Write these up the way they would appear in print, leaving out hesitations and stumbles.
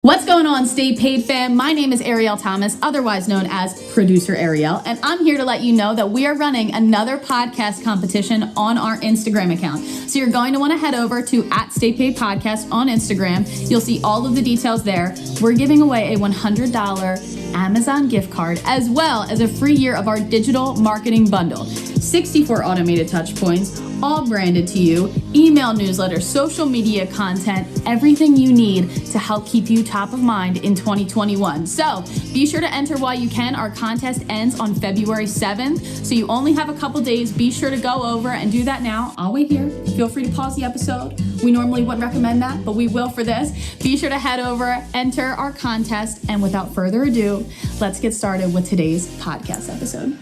What's going on, Stay Paid fam? My name is Ariel Thomas, otherwise known as Producer Ariel, and I'm here to let you know that we are running another podcast competition on our Instagram account. So you're going to want to head over to @StayPaidPodcast on Instagram. You'll see all of the details there. We're giving away a $100 Amazon gift card, as well as a free year of our digital marketing bundle. 64 automated touch points, all branded to you, email newsletter, social media content, everything you need to help keep you top of mind in 2021. So be sure to enter while you can. Our contest ends on February 7th, so you only have a couple days. Be sure to go over and do that now. I'll wait here. Feel free to pause the episode. We normally wouldn't recommend that, but we will for this. Be sure to head over, enter our contest, and without further ado, let's get started with today's podcast episode.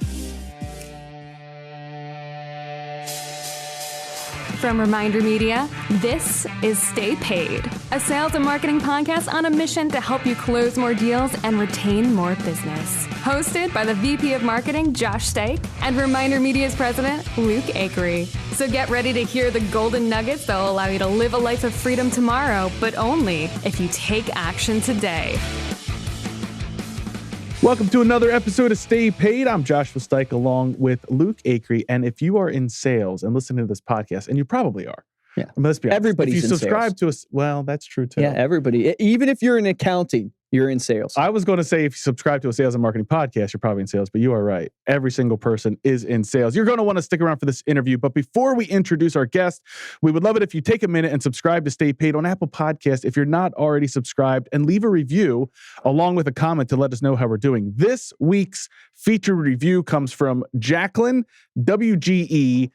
From ReminderMedia, this is Stay Paid, a sales and marketing podcast on a mission to help you close more deals and retain more business. Hosted by the VP of Marketing, Josh Steik, and ReminderMedia's president, Luke Akery. So get ready to hear the golden nuggets that will allow you to live a life of freedom tomorrow, but only if you take action today. Welcome to another episode of Stay Paid. I'm Joshua Steik along with Luke Akery. And if you are in sales and listening to this podcast, and you probably are. Yeah. I mean, let's be honest. Everybody's if you in subscribe sales. to us, well, that's true too. Yeah, everybody. Even if you're in accounting, you're in sales. I was going to say if you subscribe to a sales and marketing podcast, you're probably in sales, but you are right. Every single person is in sales. You're going to want to stick around for this interview. But before we introduce our guest, we would love it if you take a minute and subscribe to Stay Paid on Apple Podcasts if you're not already subscribed, and leave a review along with a comment to let us know how we're doing. This week's featured review comes from Jacqueline, WGE.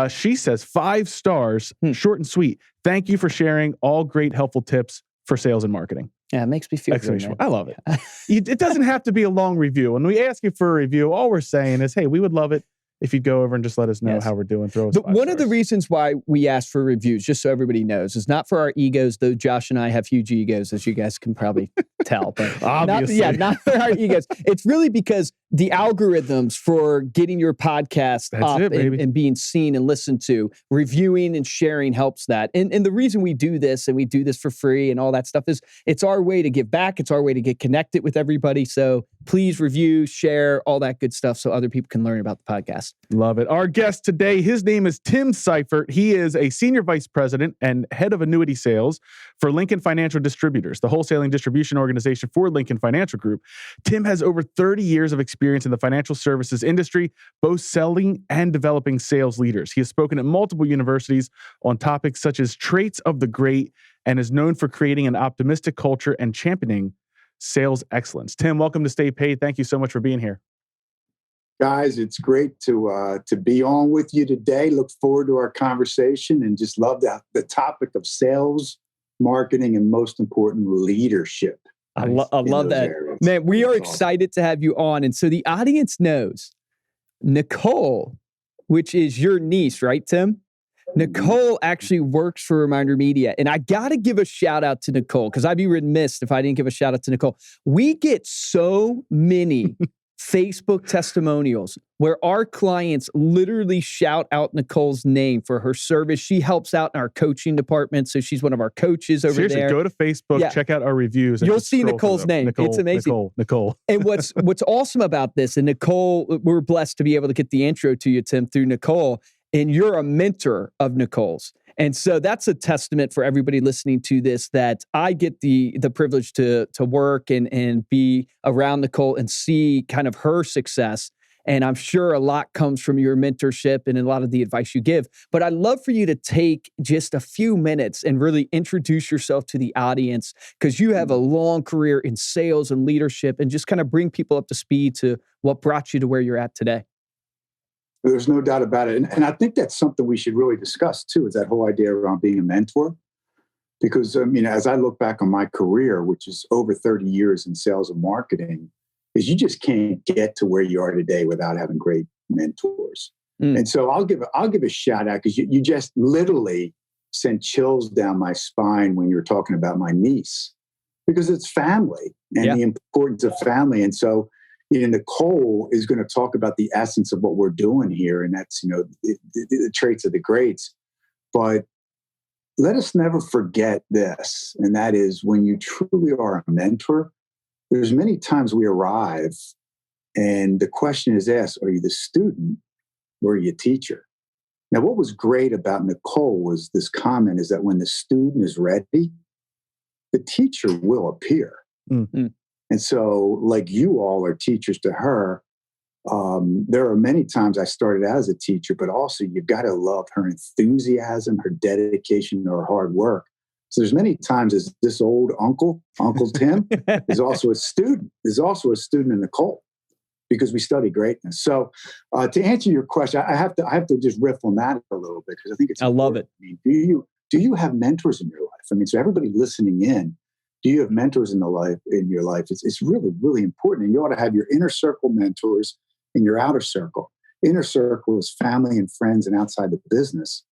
She says 5 stars, short and sweet. Thank you for sharing all great, helpful tips for sales and marketing. Yeah, it makes me feel good. I love it. It doesn't have to be a long review. When we ask you for a review, all we're saying is, hey, we would love it if you'd go over and just let us know how we're doing. Throw us But one of the reasons why we ask for reviews, just so everybody knows, is not for our egos, though Josh and I have huge egos, as you guys can probably tell. But obviously. Not for our egos. It's really because the algorithms for getting your podcast up and being seen and listened to, reviewing and sharing helps that. And the reason we do this, and we do this for free and all that stuff, is it's our way to give back. It's our way to get connected with everybody. So please review, share, all that good stuff so other people can learn about the podcast. Love it. Our guest today, his name is Tim Seifert. He is a senior vice president and head of annuity sales for Lincoln Financial Distributors, the wholesaling distribution organization for Lincoln Financial Group. Tim has over 30 years of experience in the financial services industry, both selling and developing sales leaders. He has spoken at multiple universities on topics such as traits of the great, and is known for creating an optimistic culture and championing sales excellence. Tim, welcome to Stay Paid. Thank you so much for being here. Guys, it's great to be on with you today. Look forward to our conversation, and just love the topic of sales, marketing, and most important, leadership. I love that. Areas. Man, we are Awesome. excited to have you on. And so the audience knows Nicole, which is your niece, right, Tim? Nicole actually works for ReminderMedia. And I got to give a shout out to Nicole, because I'd be remiss if I didn't give a shout out to Nicole. We get so many Facebook testimonials where our clients literally shout out Nicole's name for her service. She helps out in our coaching department. So she's one of our coaches over Seriously, there. go to Facebook, check out our reviews. You'll see Nicole's name. It's amazing. Nicole. And what's awesome about this, and Nicole, we're blessed to be able to get the intro to you, Tim, through Nicole, and you're a mentor of Nicole's. And so that's a testament for everybody listening to this, that I get the privilege to work and be around Nicole and see kind of her success. And I'm sure a lot comes from your mentorship and a lot of the advice you give. But I'd love for you to take just a few minutes and really introduce yourself to the audience, because you have a long career in sales and leadership, and just kind of bring people up to speed to what brought you to where you're at today. There's no doubt about it. And I think that's something we should really discuss too, is that whole idea around being a mentor. Because, as I look back on my career, which is over 30 years in sales and marketing, is you just can't get to where you are today without having great mentors. And so I'll give a shout out, because you just literally sent chills down my spine when you were talking about my niece, because it's family and the importance of family. And so, Nicole is going to talk about the essence of what we're doing here, and that's the traits of the greats. But let us never forget this. And that is, when you truly are a mentor, there's many times we arrive and the question is asked, are you the student or are you a teacher? Now, what was great about Nicole was this comment is that when the student is ready, the teacher will appear. Mm-hmm. And so, like you all are teachers to her, there are many times I started out as a teacher, but also you've got to love her enthusiasm, her dedication, her hard work. So there's many times as this old Uncle Tim is also a student in Nicole, because we study greatness. So to answer your question, I have to just riff on that a little bit, because I think it's important. I love it. I mean, do you have mentors in your life? I mean, so everybody listening in, do you have mentors in your life? It's really, really important. And you ought to have your inner circle mentors and your outer circle. Inner circle is family and friends and outside the business.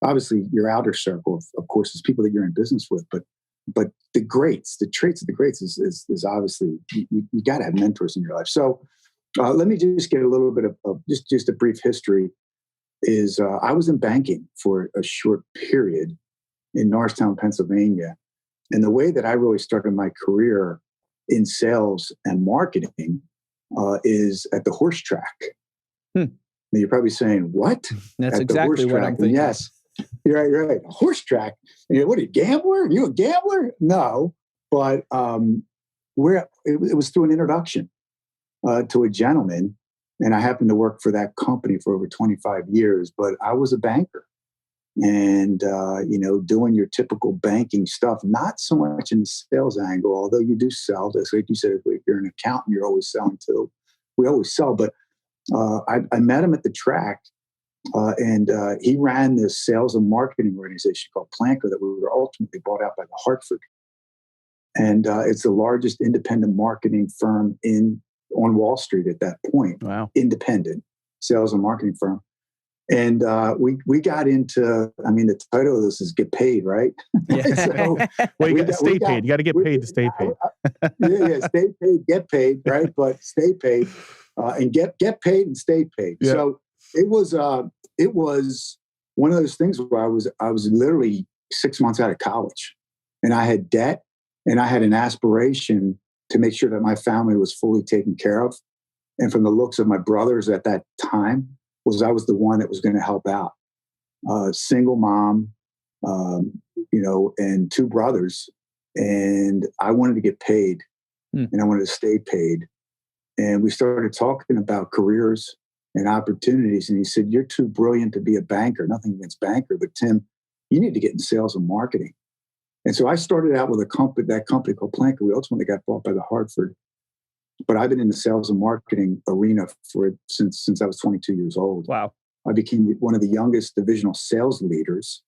Obviously, your outer circle, of course, is people that you're in business with. But the greats, the traits of the greats is obviously, you got to have mentors in your life. So let me just get a little bit of just a brief history. I was in banking for a short period in Norristown, Pennsylvania. And the way that I really started my career in sales and marketing is at the horse track. Now you're probably saying, what? That's at exactly what I'm thinking. Yes, you're right. Horse track. And what are you, gambler? You a gambler? No, but it was through an introduction to a gentleman. And I happened to work for that company for over 25 years, but I was a banker. And, doing your typical banking stuff, not so much in the sales angle, although you do sell. That's like you said, if you're an accountant, you're always selling too. We always sell. But I met him at the track, and he ran this sales and marketing organization called Planker that we were ultimately bought out by the Hartford. And it's the largest independent marketing firm on Wall Street at that point. Wow. Independent sales and marketing firm. And we got into, the title of this is Get Paid, right? Yeah. So well, you got to stay paid. You got to get paid to stay paid. Stay paid, get paid, right? But stay paid and get paid and stay paid. Yeah. So it was one of those things where I was literally 6 months out of college, and I had debt, and I had an aspiration to make sure that my family was fully taken care of. And from the looks of my brothers at that time, I was the one that was going to help out. Single mom, and two brothers. And I wanted to get paid and I wanted to stay paid. And we started talking about careers and opportunities. And he said, you're too brilliant to be a banker. Nothing against banker, but Tim, you need to get in sales and marketing. And so I started out with that company called Planker. We ultimately got bought by the Hartford. But I've been in the sales and marketing arena since I was 22 years old. Wow. I became one of the youngest divisional sales leaders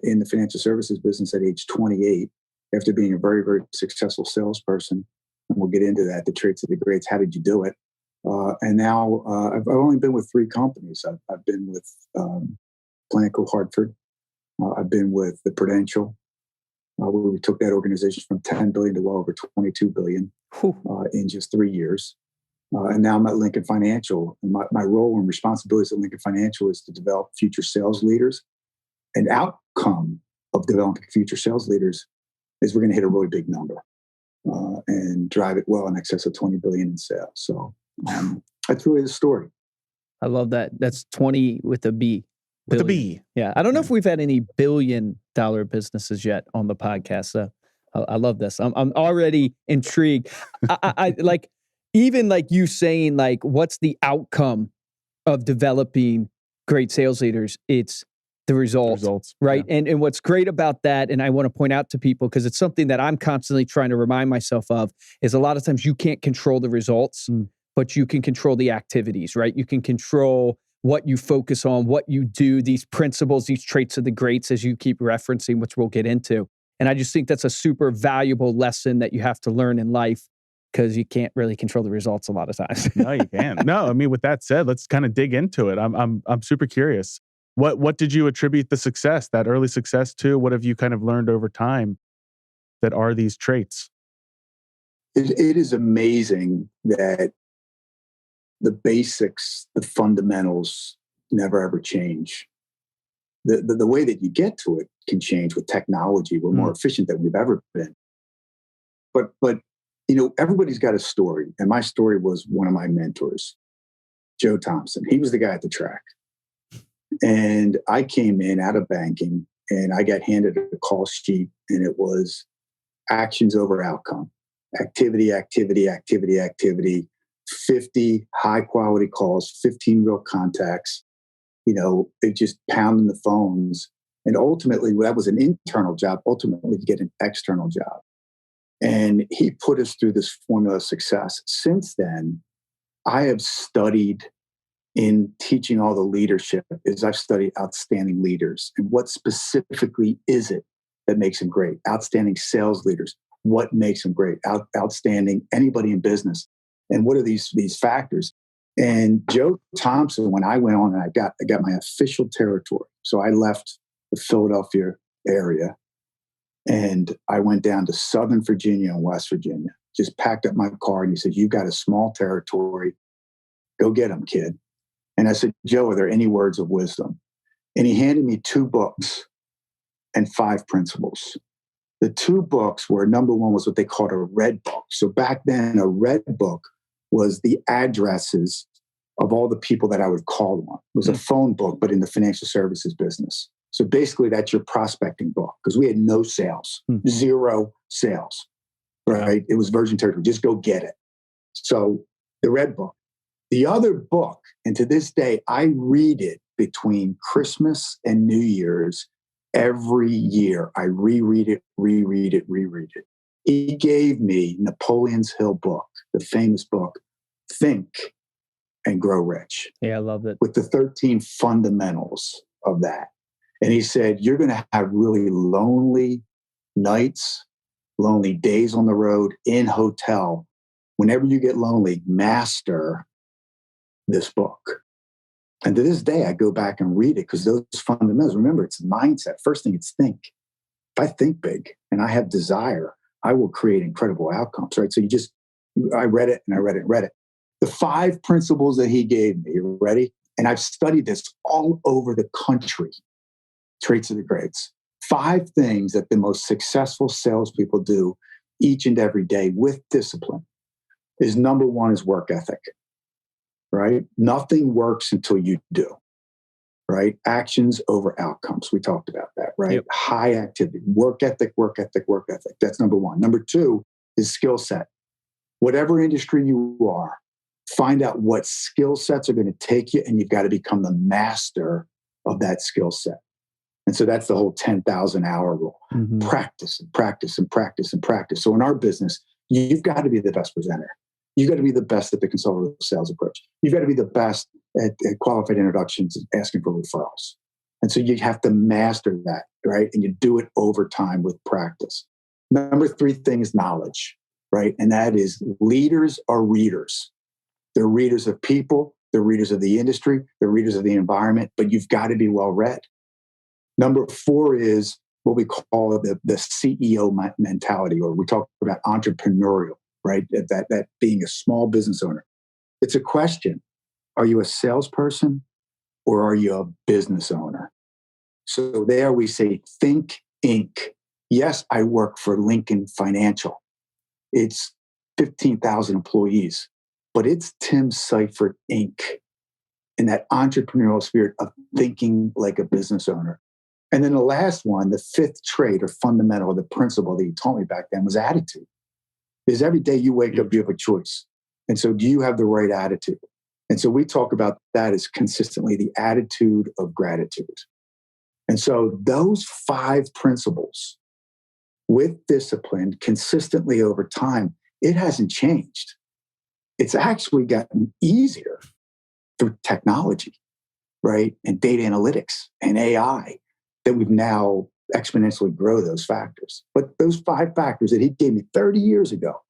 in the financial services business at age 28, after being a very, very successful salesperson. And we'll get into that, the traits of the greats. How did you do it? And now I've only been with 3 companies. I've been with Planco Hartford. I've been with the Prudential, where we took that organization from 10 billion to well over 22 billion in just 3 years. And now I'm at Lincoln Financial. And my role and responsibilities at Lincoln Financial is to develop future sales leaders. And outcome of developing future sales leaders is we're going to hit a really big number and drive it well in excess of 20 billion in sales. So that's really the story. I love that. That's 20 with a B. With a B. Yeah. I don't know if we've had any $1 billion businesses yet on the podcast. So I love this. I'm already intrigued. I like, even like you saying, like, what's the outcome of developing great sales leaders? It's the results, right? Yeah. And what's great about that, and I want to point out to people, because it's something that I'm constantly trying to remind myself of, is a lot of times you can't control the results, but you can control the activities, right? You can control what you focus on, what you do, these principles, these traits of the greats, as you keep referencing, which we'll get into. And I just think that's a super valuable lesson that you have to learn in life, because you can't really control the results a lot of times. No, you can't. No, I mean, with that said, let's kind of dig into it. I'm super curious. What did you attribute the success, that early success, to? What have you kind of learned over time that are these traits? It is amazing that the basics, the fundamentals never ever change. The way that you get to it can change with technology. We're more efficient than we've ever been. But everybody's got a story. And my story was one of my mentors, Joe Thompson. He was the guy at the track. And I came in out of banking and I got handed a call sheet, and it was actions over outcome, activity, 50 high quality calls, 15 real contacts, it just pounding the phones. And ultimately, that was an internal job, ultimately to get an external job. And he put us through this formula of success. Since then, I have studied in teaching all the leadership is I've studied outstanding leaders and what specifically is it that makes them great. Outstanding sales leaders, what makes them great? Outstanding anybody in business. And what are these factors? And Joe Thompson, when I went on and I got my official territory. So I left the Philadelphia area and I went down to Southern Virginia and West Virginia, just packed up my car, and he said, "You've got a small territory. Go get them, kid." And I said, "Joe, are there any words of wisdom?" And he handed me 2 books and 5 principles. The 2 books were, number one was what they called a red book. So back then, a red book was the addresses of all the people that I would call on. It was a phone book, but in the financial services business. So basically, that's your prospecting book, because we had no sales, 0 sales, right? It was virgin territory. Just go get it. So the red book. The other book, and to this day, I read it between Christmas and New Year's every year. I reread it. He gave me Napoleon's Hill book, the famous book, Think and Grow Rich. Yeah, I love it. With the 13 fundamentals of that. And he said, you're going to have really lonely nights, lonely days on the road, in hotel. Whenever you get lonely, master this book. And to this day, I go back and read it because those fundamentals, remember, it's mindset. First thing, it's think. If I think big and I have desire, I will create incredible outcomes, right? So I read it and I read it and read it. The 5 principles that he gave me, you ready? And I've studied this all over the country. Traits of the greats. 5 things that the most successful salespeople do each and every day with discipline is, number 1 is work ethic, right? Nothing works until you do, right? Actions over outcomes. We talked about that, right? Yep. High activity, work ethic. That's number 1. Number 2 is skill set. Whatever industry you are, find out what skill sets are going to take you, and you've got to become the master of that skill set. And so that's the whole 10,000 hour rule. Practice and practice and practice and practice. So in our business, you've got to be the best presenter. You've got to be the best at the consultative sales approach. You've got to be the best at qualified introductions and asking for referrals. And so you have to master that, right? And you do it over time with practice. Number 3 thing is knowledge, right? And that is, leaders are readers. They're readers of people. They're readers of the industry. They're readers of the environment. But you've got to be well read. Number 4 is what we call the CEO mentality, or we talk about entrepreneurial, right? That being a small business owner. It's a question. Are you a salesperson or are you a business owner? So there we say, Think Inc. Yes, I work for Lincoln Financial. It's 15,000 employees, but it's Tim Seifert Inc. in that entrepreneurial spirit of thinking like a business owner. And then the last one, the 5th trait or fundamental, the principle that he taught me back then, was attitude. Because every day you wake up, you have a choice. And so do you have the right attitude? And so we talk about that as consistently the attitude of gratitude. And so those 5 principles with discipline consistently over time, it hasn't changed. It's actually gotten easier through technology, right? And data analytics and AI, that we've now exponentially grow those factors. But those 5 factors that he gave me 30 years ago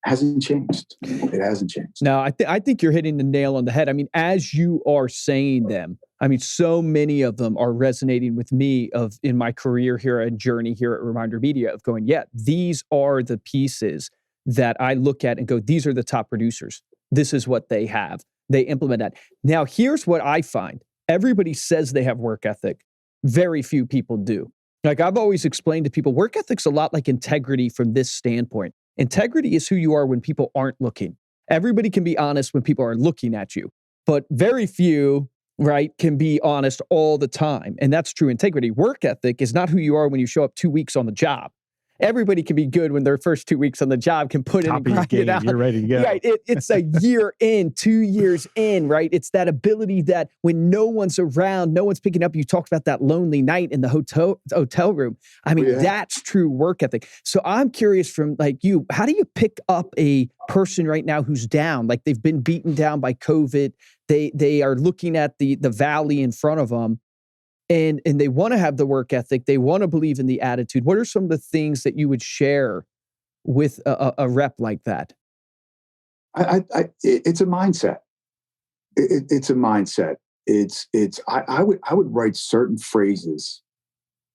hasn't changed. It hasn't changed. No, I think you're hitting the nail on the head. I mean, as you are saying them, I mean, so many of them are resonating with me in my career here and journey here at ReminderMedia of going, yeah, these are the pieces that I look at and go, these are the top producers. This is what they have. They implement that. Now, here's what I find. Everybody says they have work ethic. Very few people do. Like I've always explained to people, work ethic's a lot like integrity from this standpoint. Integrity is who you are when people aren't looking. Everybody can be honest when people are looking at you, but very few, right, can be honest all the time. And that's true integrity. Work ethic is not who you are when you show up 2 weeks on the job. Everybody can be good when their first 2 weeks on the job can put in and grind it out. You're ready to go. Right. It's a year in, 2 years in, right? It's that ability that when no one's around, no one's picking up. You talked about that lonely night in the hotel room. I mean, that's true work ethic. So I'm curious from like you, how do you pick up a person right now who's down? Like they've been beaten down by COVID. They are looking at the valley in front of them. And they want to have the work ethic. They want to believe in the attitude. What are some of the things that you would share with a rep like that? It's a mindset. It's a mindset. I would write certain phrases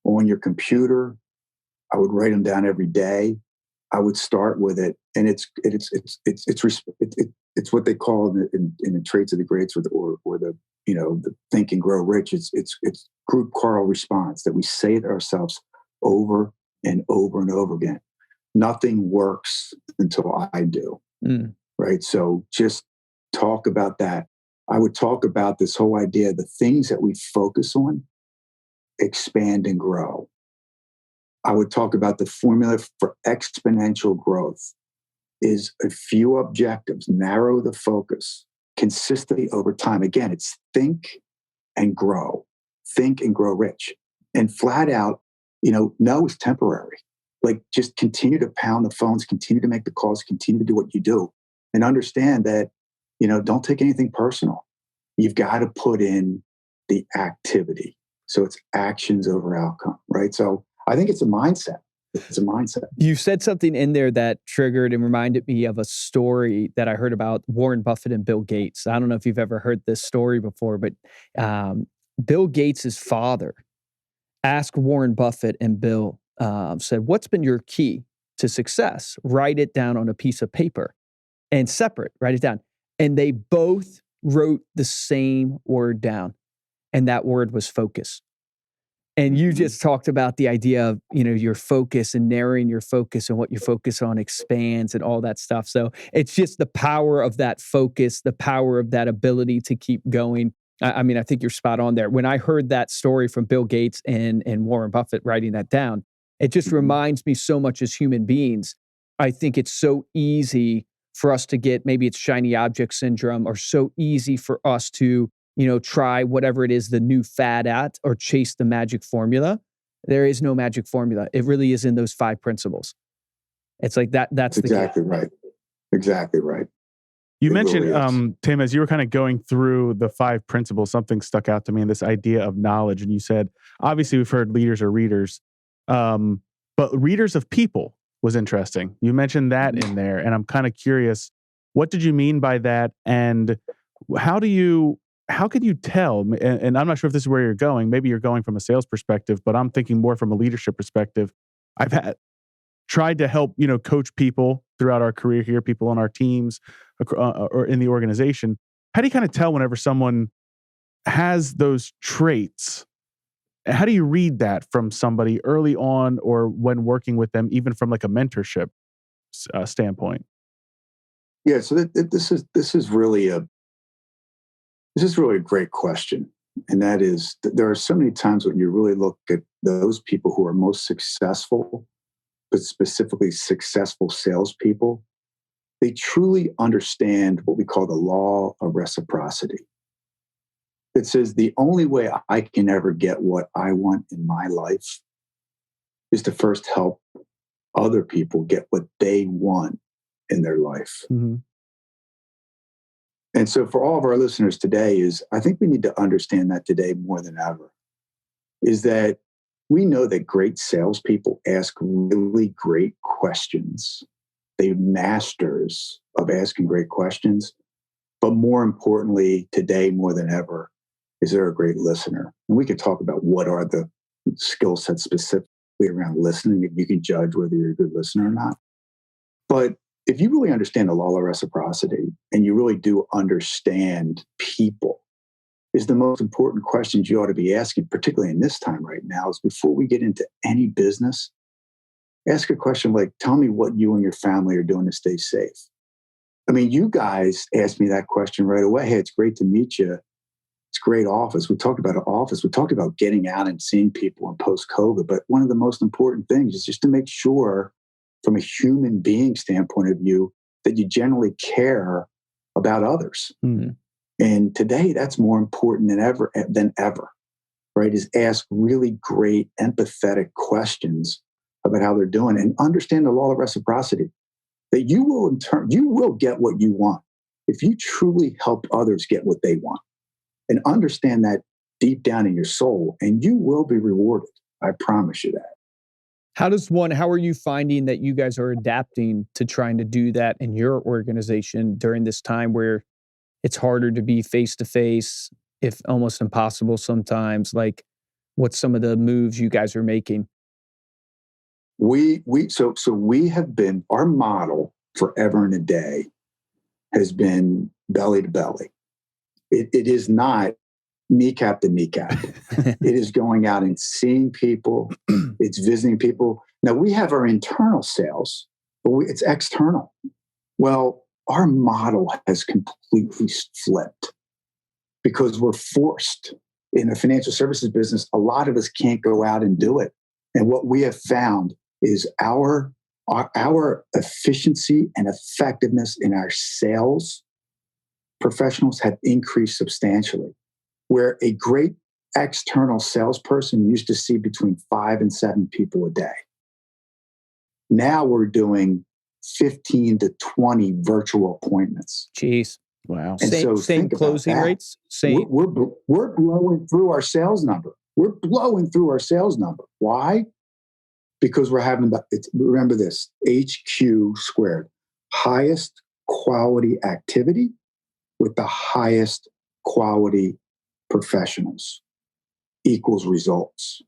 on your computer. I would write them down every day. I would start with it, and it's what they call in the traits of the greats or the the Think and Grow Rich. It's group Carl response that we say to ourselves over and over and over again. Nothing works until I do. Right. So just talk about that. I would talk about this whole idea, the things that we focus on, expand and grow. I would talk about the formula for exponential growth is a few objectives, narrow the focus consistently over time. Again, it's think and grow rich. And flat out, no is temporary. Like just continue to pound the phones, continue to make the calls, continue to do what you do. And understand that, don't take anything personal. You've got to put in the activity. So it's actions over outcome, right? So I think it's a mindset. It's a mindset. You said something in there that triggered and reminded me of a story that I heard about Warren Buffett and Bill Gates. I don't know if you've ever heard this story before, but Bill Gates' father asked Warren Buffett, and Bill said, "What's been your key to success?" Write it down on a piece of paper and write it down. And they both wrote the same word down. And that word was focus. And you just talked about the idea of, your focus and narrowing your focus and what you focus on expands and all that stuff. So it's just the power of that focus, the power of that ability to keep going. I mean, I think you're spot on there. When I heard that story from Bill Gates and Warren Buffett writing that down, it just reminds me so much as human beings. I think it's so easy for us to get, maybe it's shiny object syndrome, or so easy for us to try whatever it is, the new fad at, or chase the magic formula. There is no magic formula. It really is in those 5 principles. It's like that. That's exactly right. Exactly right. You mentioned, Tim, as you were kind of going through the 5 principles, something stuck out to me in this idea of knowledge. And you said, obviously we've heard leaders are readers, but readers of people was interesting. You mentioned that in there. And I'm kind of curious, what did you mean by that? And how could you tell? And I'm not sure if this is where you're going. Maybe you're going from a sales perspective, but I'm thinking more from a leadership perspective. I've tried to help, coach people throughout our career here, people on our teams or in the organization. How do you kind of tell whenever someone has those traits? How do you read that from somebody early on or when working with them, even from like a mentorship standpoint? Yeah. So this is really a great question. And that is that there are so many times when you really look at those people who are most successful, but specifically successful salespeople, they truly understand what we call the law of reciprocity. It says the only way I can ever get what I want in my life is to first help other people get what they want in their life. Mm-hmm. And so for all of our listeners today I think we need to understand that today more than ever, is that we know that great salespeople ask really great questions. They're masters of asking great questions. But more importantly, today more than ever, is they're a great listener. And we can talk about what are the skill sets specifically around listening, if you can judge whether you're a good listener or not. But if you really understand the law of reciprocity and you really do understand people, is the most important questions you ought to be asking, particularly in this time right now, is before we get into any business, ask a question like, tell me what you and your family are doing to stay safe. I mean, you guys asked me that question right away. Hey, it's great to meet you. It's a great office. We talked about an office. We talked about getting out and seeing people in post-COVID. But one of the most important things is just to make sure from a human being standpoint of view that you generally care about others. Mm-hmm. And today that's more important than ever, right? Is ask really great empathetic questions about how they're doing and understand the law of reciprocity. That you will in turn, you will get what you want if you truly help others get what they want, and understand that deep down in your soul, and you will be rewarded. I promise you that. How are you finding that you guys are adapting to trying to do that in your organization during this time where it's harder to be face-to-face, if almost impossible sometimes? Like, what's some of the moves you guys are making? We have been, our model forever and a day has been belly to belly. It is not kneecap to kneecap. It is going out and seeing people. It's visiting people. Now we have our internal sales, but it's external. Well, our model has completely flipped because we're forced. In the financial services business, a lot of us can't go out and do it. And what we have found is our efficiency and effectiveness in our sales professionals have increased substantially. Where a great external salesperson used to see between 5 and 7 people a day. Now we're doing 15 to 20 virtual appointments. Jeez. Wow. And same closing rates? Same. We're blowing through our sales number. Why? Because we're having remember this, HQ squared, highest quality activity with the highest quality professionals equals results.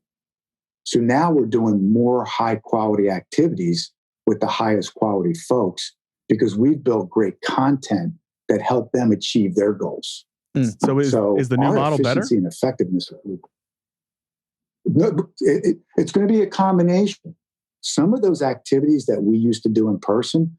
So now we're doing more high quality activities with the highest quality folks because we've built great content that help them achieve their goals. So is the new model better? Efficiency and effectiveness. It's going to be a combination. Some of those activities that we used to do in person,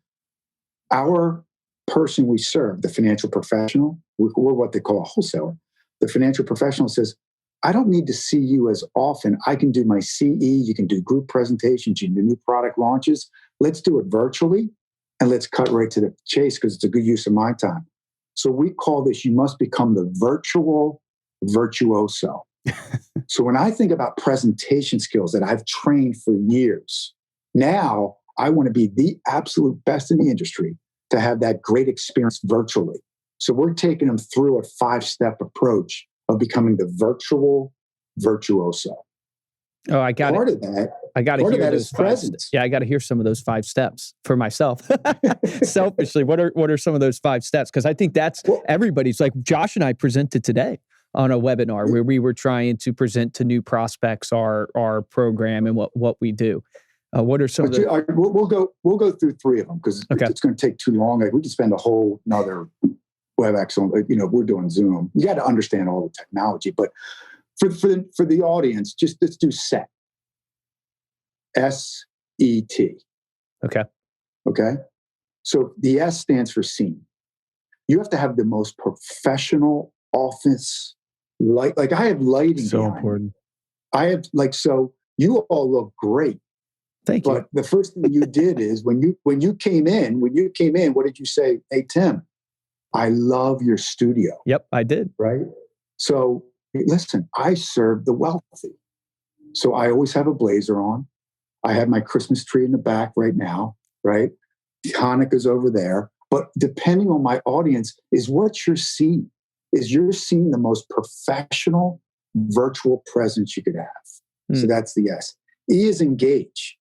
our person we serve, the financial professional, we're what they call a wholesaler. The financial professional says, I don't need to see you as often. I can do my CE, you can do group presentations, you can do new product launches. Let's do it virtually and let's cut right to the chase because it's a good use of my time. So we call this, you must become the virtual virtuoso. So when I think about presentation skills that I've trained for years, now I want to be the absolute best in the industry to have that great experience virtually. So we're taking them through a 5-step approach of becoming the virtual virtuoso. Oh, I got part it. Of that. I got to hear those presence. Yeah, I got to hear some of those 5 steps for myself. Selfishly, what are some of those 5 steps? Because I think that's everybody's. Like Josh and I presented today on a webinar where we were trying to present to new prospects our program and what we do. What are some of the? We'll go through 3 of them because it's going to take too long. Like we could spend a whole another WebEx on. We're doing Zoom. You got to understand all the technology, but for the audience, just let's do SET. S-E-T. Okay. So the S stands for seen. You have to have the most professional office light. Like I have lighting. So important. I have so you all look great. Thank you. But the first thing you did is when you came in, what did you say? Hey, Tim, I love your studio. Yep, I did. Right. So listen, I serve the wealthy. So I always have a blazer on. I have my Christmas tree in the back right now, right? Hanukkah's over there. But depending on my audience is what you're seeing. Is you're seeing the most professional virtual presence you could have. So that's the S. E is engage.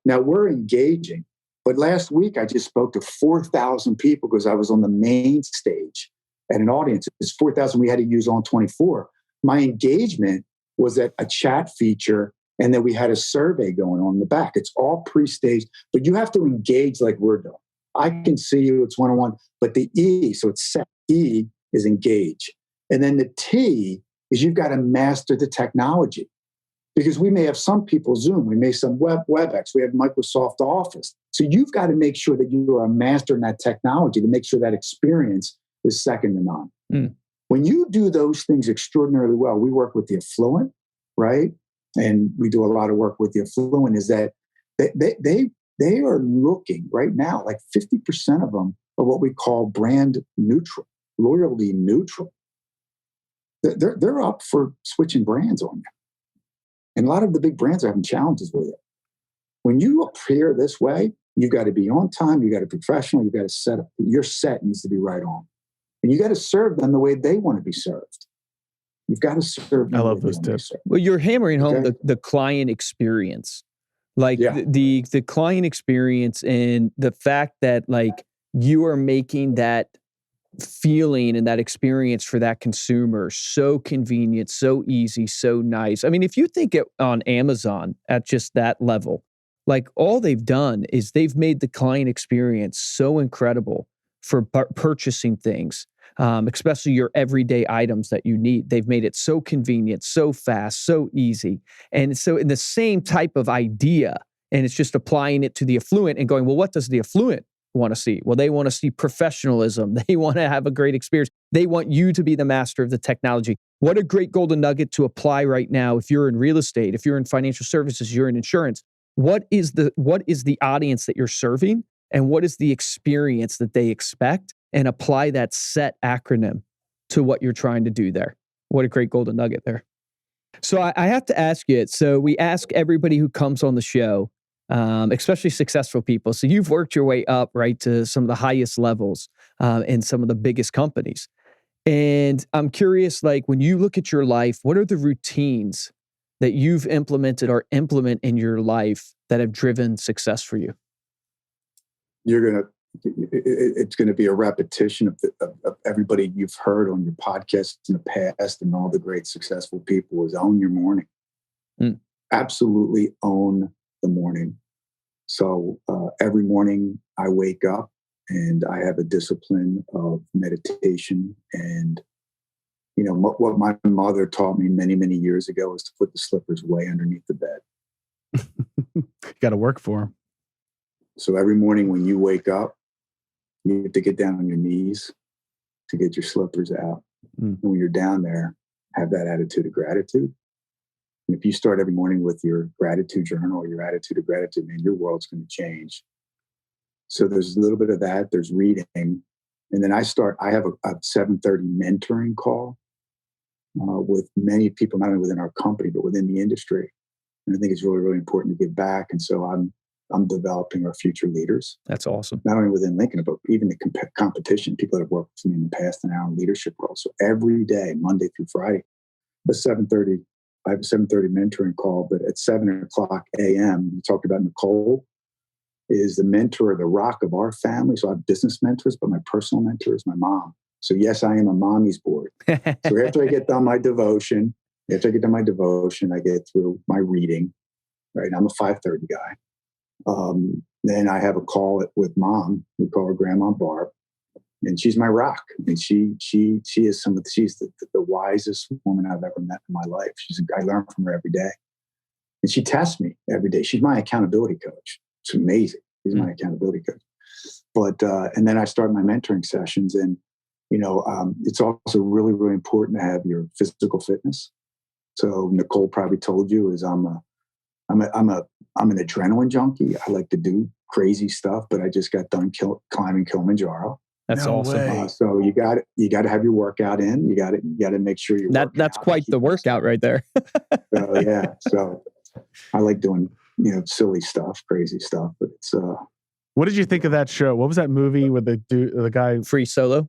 Now we're engaging. But last week I just spoke to 4,000 people because I was on the main stage at an audience. It's 4,000 we had to use on 24. My engagement was at a chat feature, and then we had a survey going on in the back. It's all pre-staged, but you have to engage like we're doing. I can see you, it's one-on-one, but the E, so it's set. E is engage. And then the T is you've got to master the technology, because we may have some people Zoom, we may have some WebEx, we have Microsoft Office. So you've got to make sure that you are mastering that technology to make sure that experience is second to none. Mm. When you do those things extraordinarily well, we work with the affluent, right? And we do a lot of work with the affluent, is that they are looking right now, like 50% of them are what we call brand neutral, loyalty neutral. They're up for switching brands on you. And a lot of the big brands are having challenges with it. When you appear this way, you've got to be on time, you got to be professional, you got to set up, your set needs to be right on. And you got to serve them the way they want to be served. You've got to serve them. I love those tips. Well, you're hammering home the client experience. Like the client experience, and the fact that like you are making that feeling and that experience for that consumer so convenient, so easy, so nice. I mean, if you think on Amazon at just that level, like all they've done is they've made the client experience so incredible for purchasing things, especially your everyday items that you need. They've made it so convenient, so fast, so easy. And so in the same type of idea, and it's just applying it to the affluent and going, well, what does the affluent want to see? Well, they want to see professionalism. They want to have a great experience. They want you to be the master of the technology. What a great golden nugget to apply right now. If you're in real estate, if you're in financial services, you're in insurance, what is the audience that you're serving? And what is the experience that they expect? And apply that SET acronym to what you're trying to do there. What a great golden nugget there. So I have to ask you, so we ask everybody who comes on the show, especially successful people. So you've worked your way up, right, to some of the highest levels in some of the biggest companies. And I'm curious, like when you look at your life, what are the routines that you've implemented or implement in your life that have driven success for you? It's going to be a repetition of everybody you've heard on your podcasts in the past, and all the great successful people, is own your morning. Absolutely own the morning. So every morning I wake up and I have a discipline of meditation. And, you know, what my mother taught me many, many years ago is to put the slippers way underneath the bed. You got to work for them. So every morning when you wake up, you have to get down on your knees to get your slippers out. And when you're down there, have that attitude of gratitude. And if you start every morning with your gratitude journal or your attitude of gratitude, man, your world's going to change. So there's a little bit of that. There's reading. And then I have a 7:30 mentoring call with many people, not only within our company, but within the industry. And I think it's really, really important to give back. And so I'm developing our future leaders. That's awesome. Not only within Lincoln, but even the competition, people that have worked with me in the past and now in leadership roles. So every day, Monday through Friday, I have a 7:30 mentoring call, but at 7:00 a.m., you talked about Nicole, is the mentor, the rock of our family. So I have business mentors, but my personal mentor is my mom. So yes, I am a mommy's board. So after I get done my devotion, I get through my reading, right? I'm a 5:30 guy. Then I have a call with mom. We call her Grandma Barb, and she's my rock. And she is she's the wisest woman I've ever met in my life. I learn from her every day, and she tests me every day. She's my accountability coach. It's amazing. She's my accountability coach. But and then I start my mentoring sessions, and it's also really, really important to have your physical fitness. So Nicole probably told you I'm an adrenaline junkie. I like to do crazy stuff, but I just got done climbing Kilimanjaro. That's awesome. So you got to have your workout in. You got to make sure you're that's quite the workout right there. So I like doing silly stuff, crazy stuff, but it's. What did you think of that show? What was that movie with the guy? Free Solo.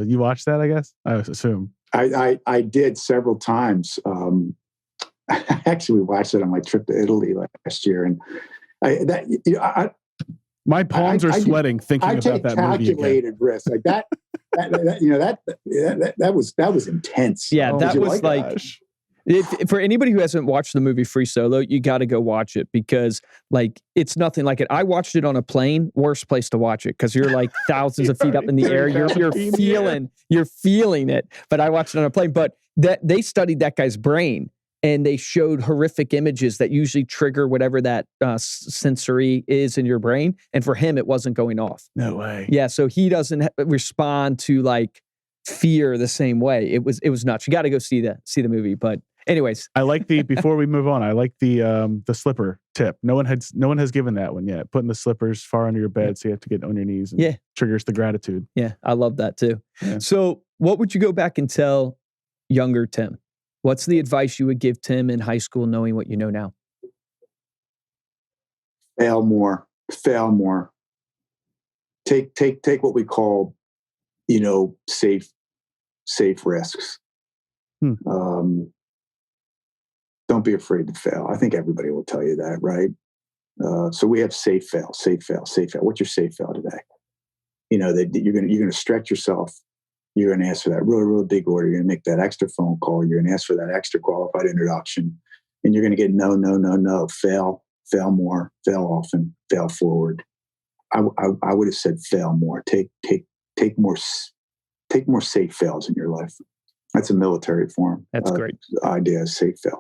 You watched that, I guess? I assume. I did several times. Actually, we watched it on my trip to Italy last year, and my palms are sweating thinking about that movie. I take calculated risks like that. That was intense. Yeah, that was like. Gosh. For anybody who hasn't watched the movie Free Solo, you got to go watch it because like it's nothing like it. I watched it on a plane. Worst place to watch it because you're like thousands of feet up in the air. You're feeling it. But I watched it on a plane. But they studied that guy's brain and they showed horrific images that usually trigger whatever that sensory is in your brain. And for him, it wasn't going off. No way. Yeah, so he doesn't respond to like fear the same way. It was nuts. You got to go see the movie. But anyways, I like before we move on, I like the slipper tip. No one has given that one yet. Putting the slippers far under your bed so you have to get on your knees and triggers the gratitude. Yeah, I love that too. Yeah. So what would you go back and tell younger Tim? What's the advice you would give Tim in high school knowing what you know now? Fail more. Take what we call, safe risks. Don't be afraid to fail. I think everybody will tell you that, right? So we have safe fail. What's your safe fail today? That you're going to stretch yourself. You're going to ask for that really, really big order. You're going to make that extra phone call. You're going to ask for that extra qualified introduction, and you're going to get no. Fail more. Fail often. Fail forward. I would have said fail more. Take more safe fails in your life. That's a military form. That's great. Idea is safe fail.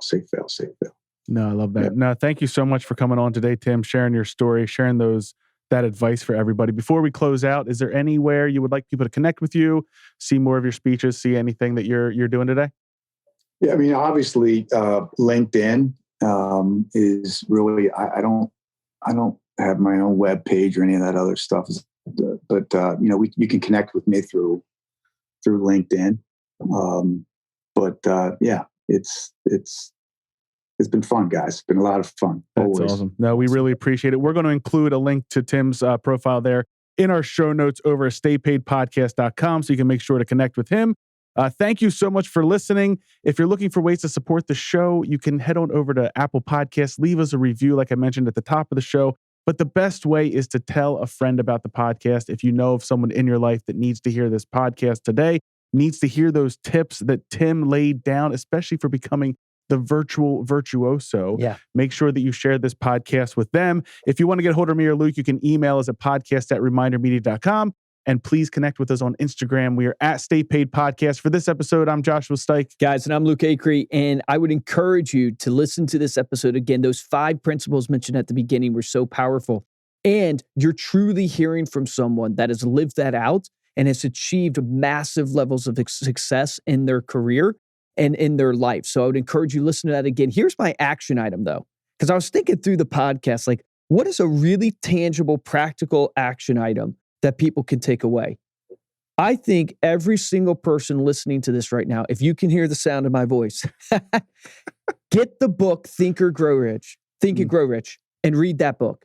No, I love that. Yeah. No, thank you so much for coming on today, Tim, sharing your story, sharing that advice for everybody. Before we close out, is there anywhere you would like people to connect with you, see more of your speeches, see anything that you're doing today? Yeah, I mean, obviously, LinkedIn is really. I don't have my own web page or any of that other stuff, but you can connect with me through LinkedIn. It's been fun, guys. It's been a lot of fun. That's always. Awesome. No, we really appreciate it. We're going to include a link to Tim's profile there in our show notes over at staypaidpodcast.com so you can make sure to connect with him. Thank you so much for listening. If you're looking for ways to support the show, you can head on over to Apple Podcasts, leave us a review like I mentioned at the top of the show. But the best way is to tell a friend about the podcast. If you know of someone in your life that needs to hear this podcast today, needs to hear those tips that Tim laid down, especially for becoming the virtuoso. Yeah. Make sure that you share this podcast with them. If you want to get a hold of me or Luke, you can email us at podcast@remindermedia.com. And please connect with us on Instagram. We are at Stay Paid Podcast. For this episode, I'm Joshua Stike. Guys, and I'm Luke Acree. And I would encourage you to listen to this episode again. Those 5 principles mentioned at the beginning were so powerful. And you're truly hearing from someone that has lived that out and has achieved massive levels of success in their career and in their life. So I would encourage you to listen to that again. Here's my action item, though, because I was thinking through the podcast, like, what is a really tangible, practical action item that people can take away? I think every single person listening to this right now, if you can hear the sound of my voice, get the book Think and Grow Rich, and read that book.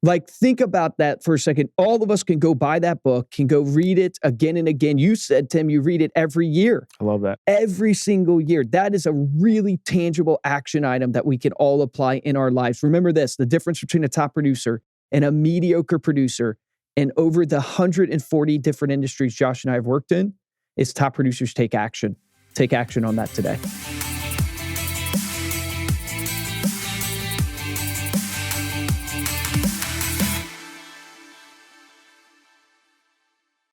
Like, think about that for a second. All of us can go buy that book, can go read it again and again. You said, Tim, you read it every year. I love that. Every single year. That is a really tangible action item that we can all apply in our lives. Remember this, the difference between a top producer and a mediocre producer and over the 140 different industries Josh and I have worked in is top producers take action. Take action on that today.